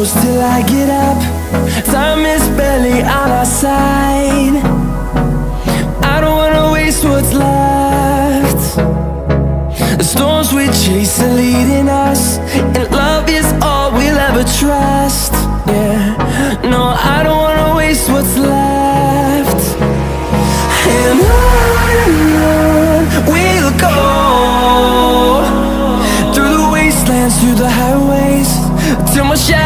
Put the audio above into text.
close till I get up. Time is barely on our side. I don't wanna waste what's left. The storms we chase are leading us, and love is all we'll ever trust. Yeah, no, I don't wanna waste what's left. And on we'll go, through the wastelands, through the highways, till my shadow